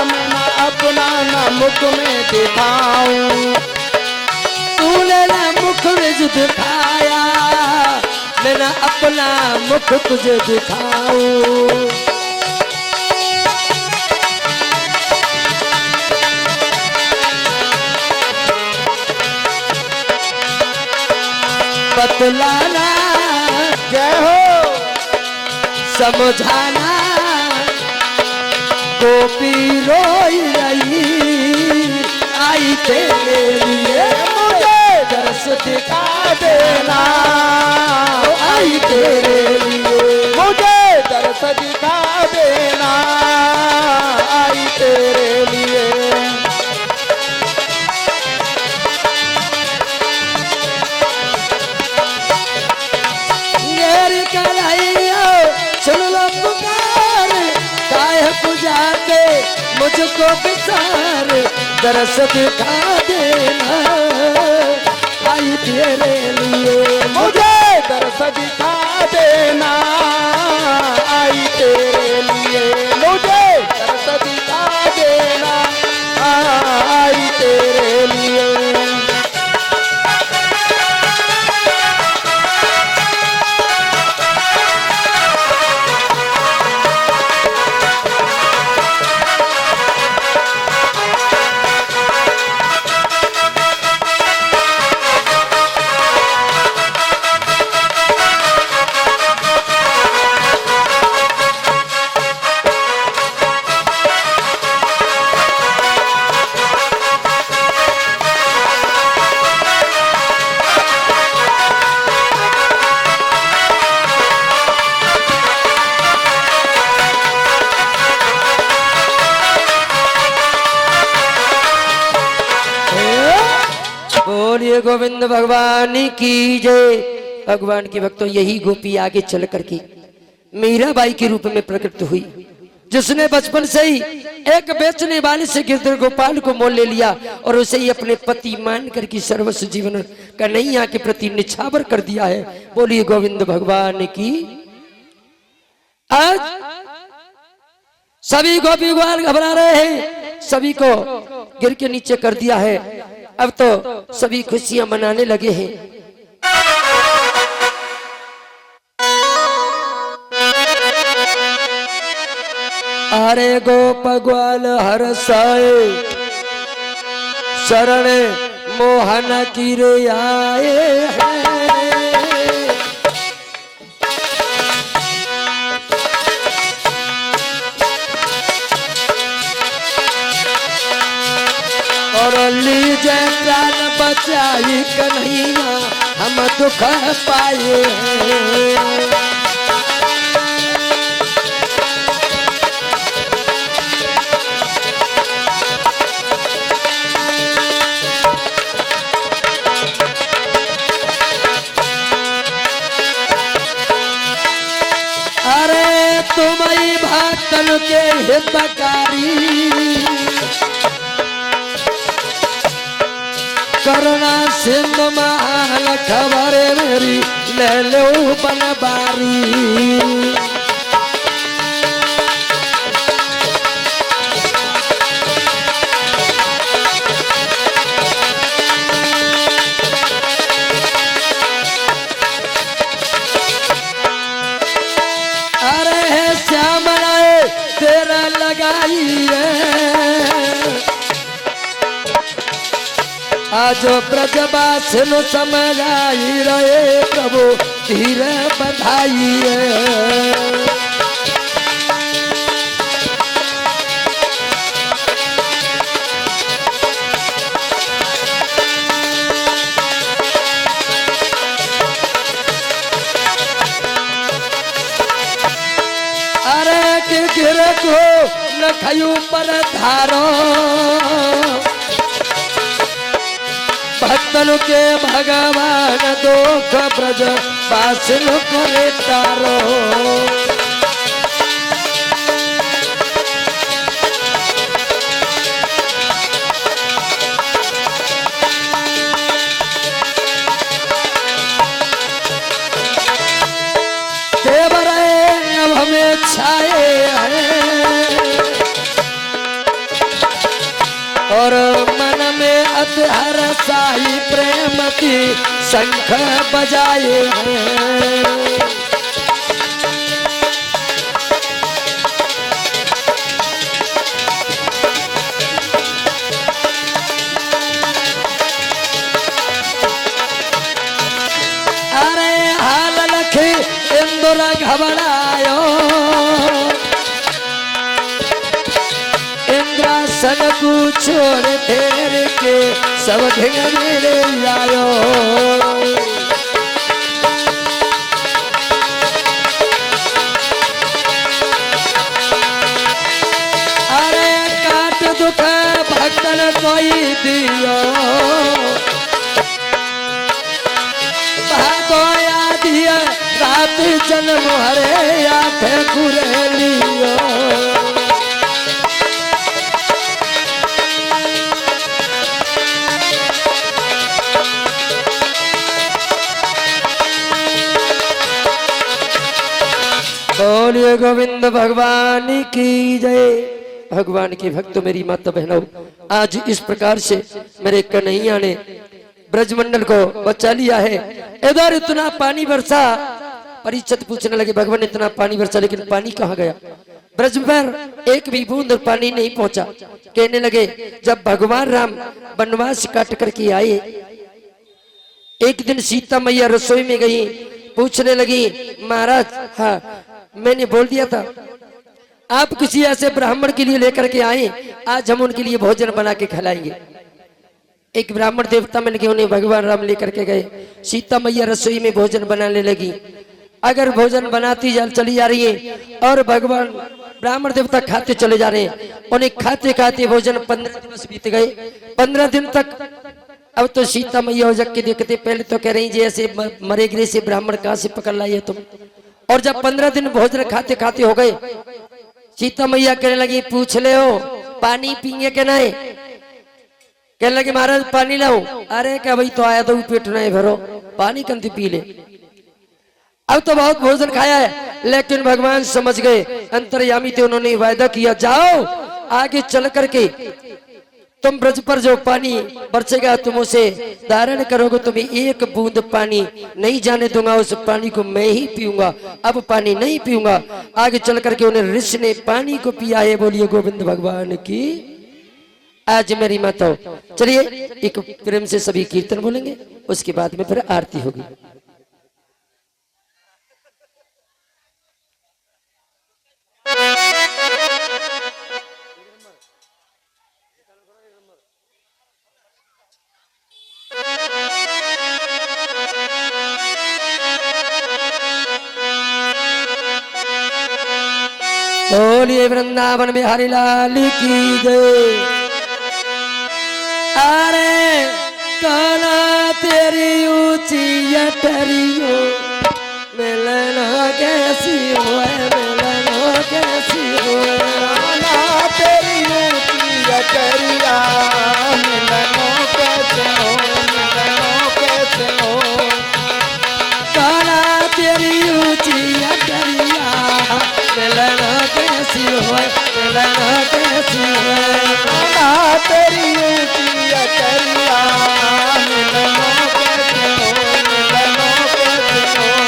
मैं न अपना न मुख में दिखाऊं, तूने ना मुख दिखाया मैं ना अपना मुख तुझे दिखाऊं। बतलाना जय हो समझाना गोपी रोई रही आई तेरे लिए, मुझे तरस दिखा देना, आई तेरे लिए। मुझे तरस दिखा देना, आई तेरे लिए। मुझको विचार दरस दिखा देना, आई तेरे लिए मुझे दर्श दिखा देना, आई तेरे लिए मुझे दर्श दिखा देना, आई तेरे लिए। बोलिए गोविंद भगवान की जय। भगवान के भक्तों, यही गोपी आगे चल करके मीराबाई के रूप में प्रकट हुई, जिसने बचपन से ही एक बेचने वाले से गिरधर गोपाल को मोल ले लिया और उसे ही अपने पति मान करके सर्वस्व जीवन कन्हैया के प्रति निछावर कर दिया है। बोलिए गोविंद भगवान की। आज सभी गोपी ग्वाल घबरा रहे हैं, सभी को गिर के नीचे कर दिया है। अब तो सभी खुशियां मनाने लगे हैं। अरे गोप ग्वाल हरसाए शरण मोहन की रे आए हैं। और लीजे प्राण बचाई कन्हैया, हम दुख पाए हैं। अरे तुम्हारी भक्तन के हितकारी, करुणा सिंधु महान खबर मेरी, ले लो बनबारी। अरे श्याम राय तेरा लगाई आज ब्रजवासिन समझाई रहे प्रभु, धीरे बधाई अरे के गिर को न खयू पर धारो, भक्तन के भगवान दुख ब्रज वासिन करे तारो। देवरे अब हमें छाए हैं और मन में अतहर साई प्रेम की शंख बजाए हैं। अरे हाल लखी इंदुर घबरायो, इंद्रासन को छोड़ फेर के सब ढेरे आयो। अरे काट दुख भक्तन कोई दियो, भागोया दिया रात जन्म हरे आठ कुरे लियो। गोविंद भगवान की जय। भगवान के भक्त मेरी माता बहनों, आज इस प्रकार से मेरे कन्हैया ने ब्रजमंडल को बचा लिया है। इधर इतना पानी बरसा, परीक्षित पूछने लगे भगवान इतना पानी बरसा लेकिन पानी कहाँ गया? ब्रज पर एक भी बूंद पानी नहीं पहुंचा। कहने लगे जब भगवान राम वनवास काट करके आए, एक दिन सीता मैया रसोई में गई, पूछने लगी महाराज, हाँ मैंने बोल दिया था आप किसी ऐसे ब्राह्मण के लिए लेकर के आए, आज हम उनके लिए भोजन बना के खिलाएंगे। एक ब्राह्मण देवता मिल के उन्हें भगवान राम लेकर के गए। सीता मैया रसोई में भोजन बनाने लगी। अगर भोजन बनाती चली जा रही है और भगवान ब्राह्मण देवता खाते चले जा रहे हैं। उन्हें खाते खाते भोजन 15 दिवस बीत गए। 15 दिन तक अब तो सीता मैया हो जग के देखते, पहले तो कह रही जी ऐसे मरे गिरे से ब्राह्मण कहाँ से पकड़ लाई है तुम। और जब 15 दिन भोजन खाते खाते हो गए, सीता मैया कहने लगी पूछ ले हो पानी पिएंगे क्या नहीं? कहने लगे महाराज पानी लाओ। अरे क्या भाई तो आया तो पेट नहीं भरो, पानी कंती पी ले। अब तो बहुत भोजन खाया है, लेकिन भगवान समझ गए, अंतर्यामी थे, उन्होंने वायदा किया जाओ आगे चल करके तुम ब्रज पर जो पानी बरसेगा तुम उसे धारण करोगे, तुम्हें एक बूंद पानी नहीं जाने दूंगा, उस पानी को मैं ही पीऊंगा, अब पानी नहीं पीऊंगा। आगे चल करके उन्हें ऋषि ने पानी को पिया है। बोलिए गोविंद भगवान की। आज मेरी माता, चलिए एक प्रेम से सभी कीर्तन बोलेंगे, उसके बाद में फिर आरती होगी। बोलिए वृंदावन बिहारी लाल की जय। अरे काना तेरी ऊंची अटरियो, मिलना कैसी हो, मिलना कैसी हो। काना तेरी ऊंची अटरिया, मिलनो कैसे हो, मिलनो कैसे हो। काना तेरी ऊंची अटरिया, मिलना कैसी हो, मिलना कैसी हो। काना तेरी ऊंची अटरिया, मिलनो कैसे हो, मिलनो कैसे हो।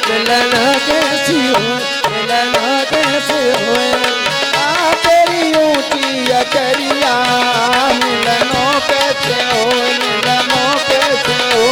मिलना कैसी हो, मिलना कैसे हो। तेरी ऊंची अटरिया, मिलनो कैसे हो, मिलनो कैसे हो।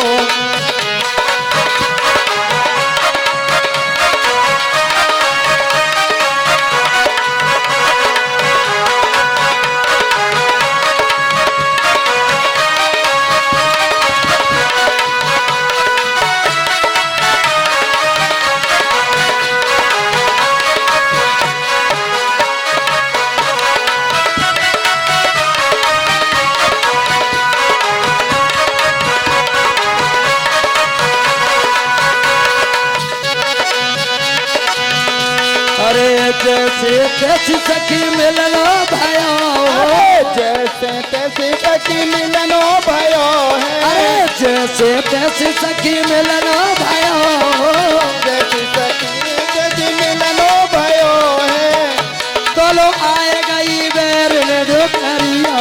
अरे जैसे कैसी सखी मिलनो भयो, जैसे तैसे सखी मिलनो भयो है। अरे जैसे कैसी सखी मिलनो भयो, जैसी सखी जैसी मिलनो भयो है। तोलो आए गई बेर ने दुखरिया,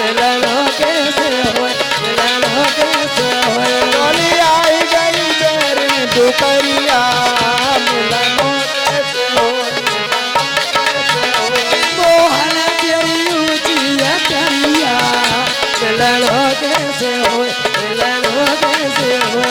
मिलनो कैसे हो, मिलनो कैसे हो। डोली आई गई बेर ने दुखरिया, मिलनो कैसे हो, कैसे हो। मोहन तेरी ऊंची अटरिया, मिलनो कैसे हो, मिलनो कैसे हो।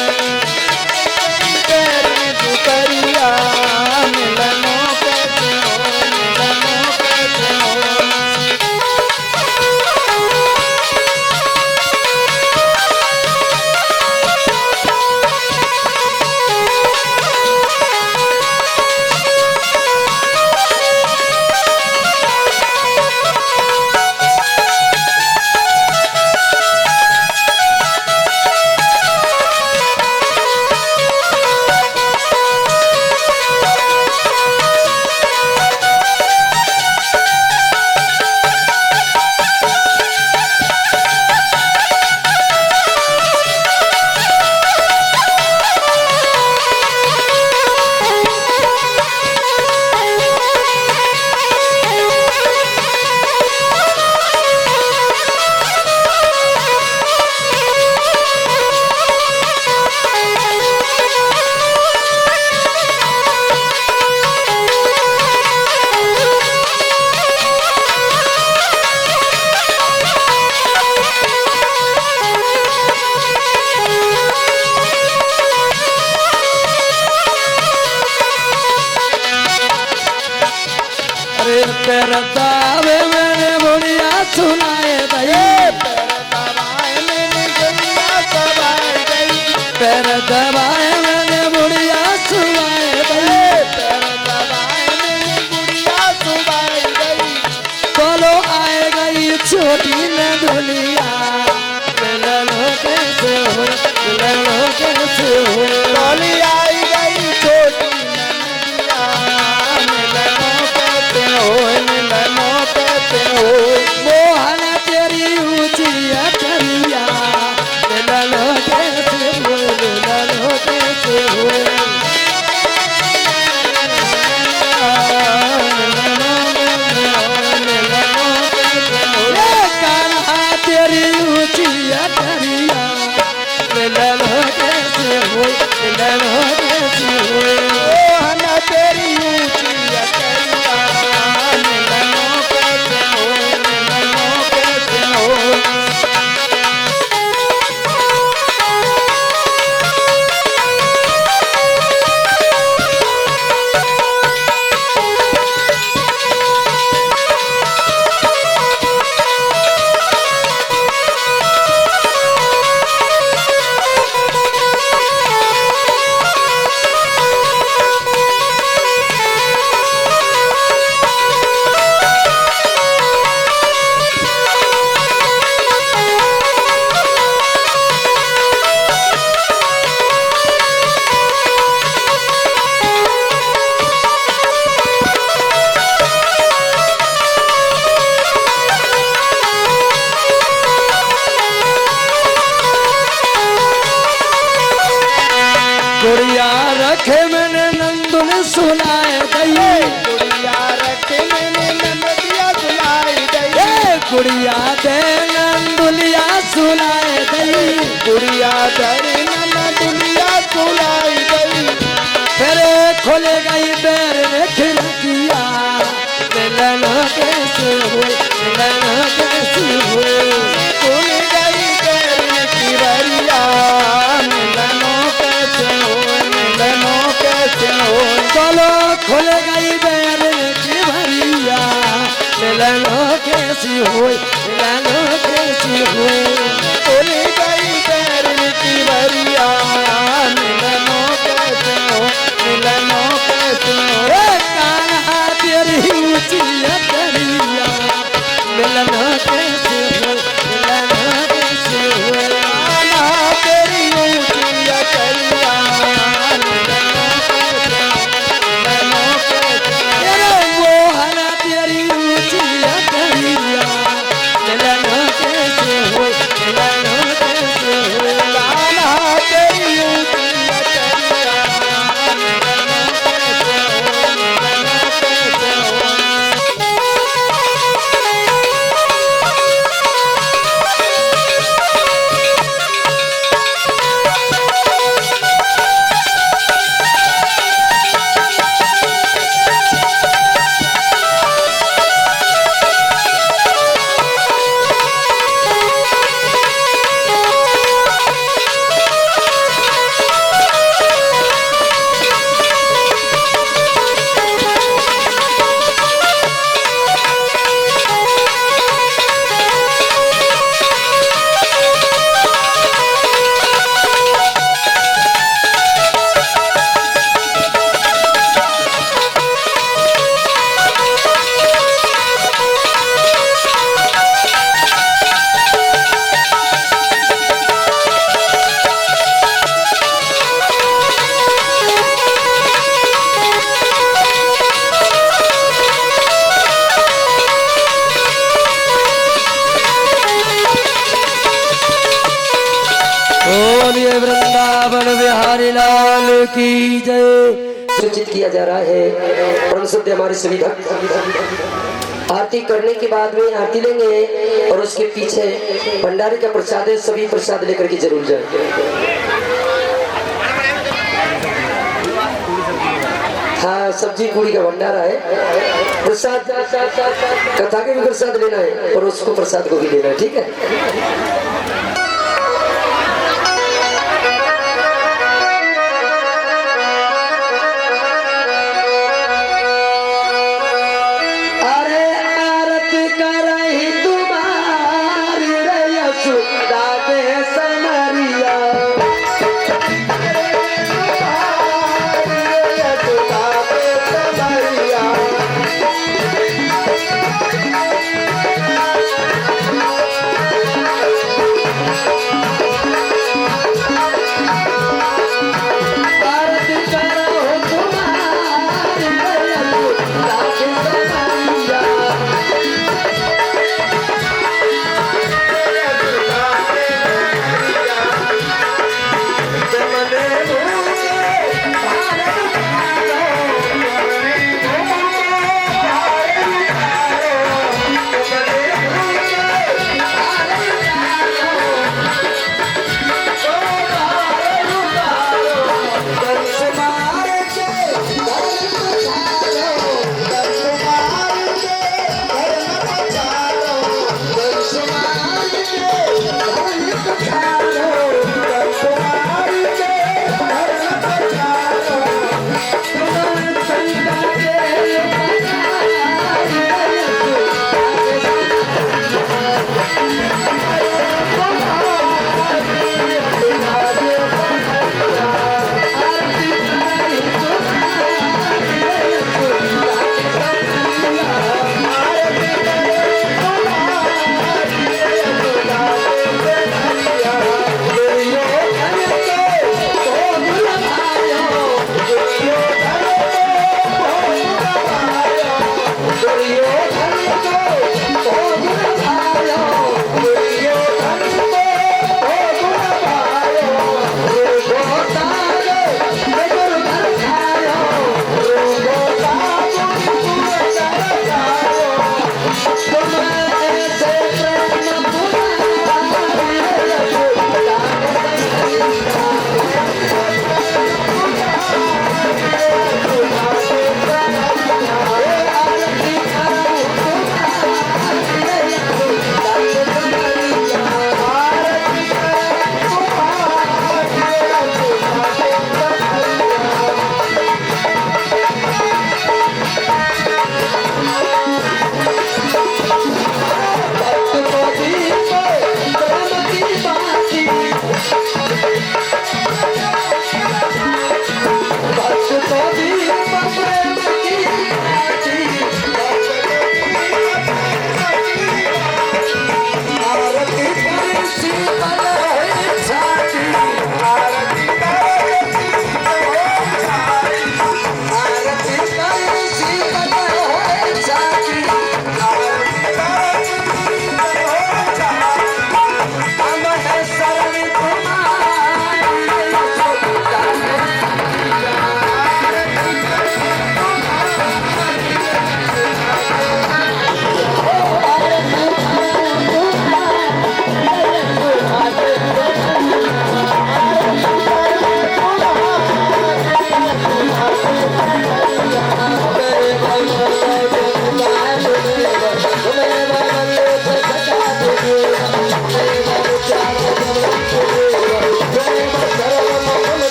पैर दावे मैंने बुढ़िया सुनाए दई, पैर दबाए मैंने बुढ़िया सुनाए दई, बोलो आए गई छोटी न दुनिया, मिलनो कैसे हुए, मिलनो कैसे हुए, डोली आई गई छोटी नदिया, मिलनो कैसे होए, मिलनो कैसे होए। मोहन तेरी ऊंची अटरिया, मिलनो कैसे हुए, मिलनो कैसे हुए, ये कान्हा तेरी ऊंची अटरिया, मिलनो कैसे हुए, मिलनो कैसे हुए, मोहन तेरी ऊंची अटरिया, मिलनो कैसे होए, मिलनो कैसे होए। गुड़िया रखे मैंने नंदुल सुनाए दई, गुड़िया रखे मैंने नदिया सुनाई गई, गुड़िया दे नंदुलिया सुनाए दई, गुड़िया धरी नदिया सुनाई गई। फिर खुल गई पैर में खिड़किया, मिलनो कैसे हुए, मिलनो कैसे हुए, खुल गई पैर की बरिया, मिलनो कैसे होए, मिलनो कैसे होए। चलो खुल गई पैर की भरिया, मिलनो कैसी हुई, मिलनो कैसी हुई, खुल गई पैर की बरिया, मिलनो कैसे होए, मिलनो कैसे होए। कान्हा तेरी ऊंची अटरिया, मिलनो कैसे हुए, मिलनो कैसे हुए, कान्हा तेरी ऊंची अटरिया, मिलनो कैसे होए, मिलनो कैसे होए। तेरे मोहन तेरी ऊंची अटरिया, मिलनो कैसे हुए, मिलनो कैसे हुए, कान्हा तेरी ऊंची अटरिया, मिलनो कैसे होए, मिलनो कैसे होए। बोलिए वृंदावन बिहारी लाल की जय। सूचित किया जा रहा है परम शुद्ध हमारे सभी भक्त आरती करने के बाद में आरती लेंगे और उसके पीछे भंडारे का प्रसाद है, सभी प्रसाद लेकर के जरूर जाए। हाँ, सब्जी पूरी का भंडारा है, प्रसाद कथा के भी प्रसाद लेना है और उसको प्रसाद को भी लेना है, ठीक है। अरे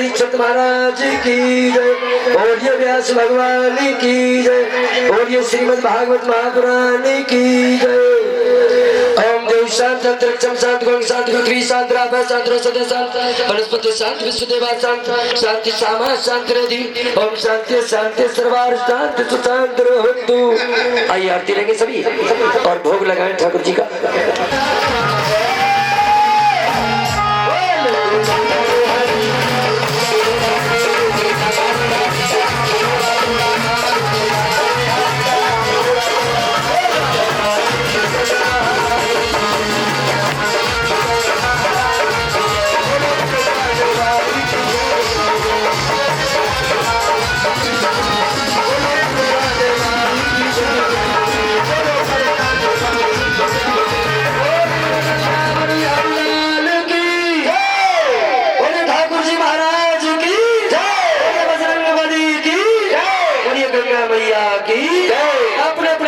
परीक्षित महाराज की जय, और ये व्यास भगवान की जय, और ये श्रीमद् भागवत महापुराण की जय। ओम देव शांत अंतरिक्षम शांत गंग शांत पृथ्वी शांत राभा शांत रोषधे शांत वनस्पति शांत विश्वदेवा शांत शांति सामा शांत रधि ओम शांति शांति सर्वार शांत सुशांत रहोतु। आइए आरती लेंगे सभी और भोग लगाएं ठाकुर जी का।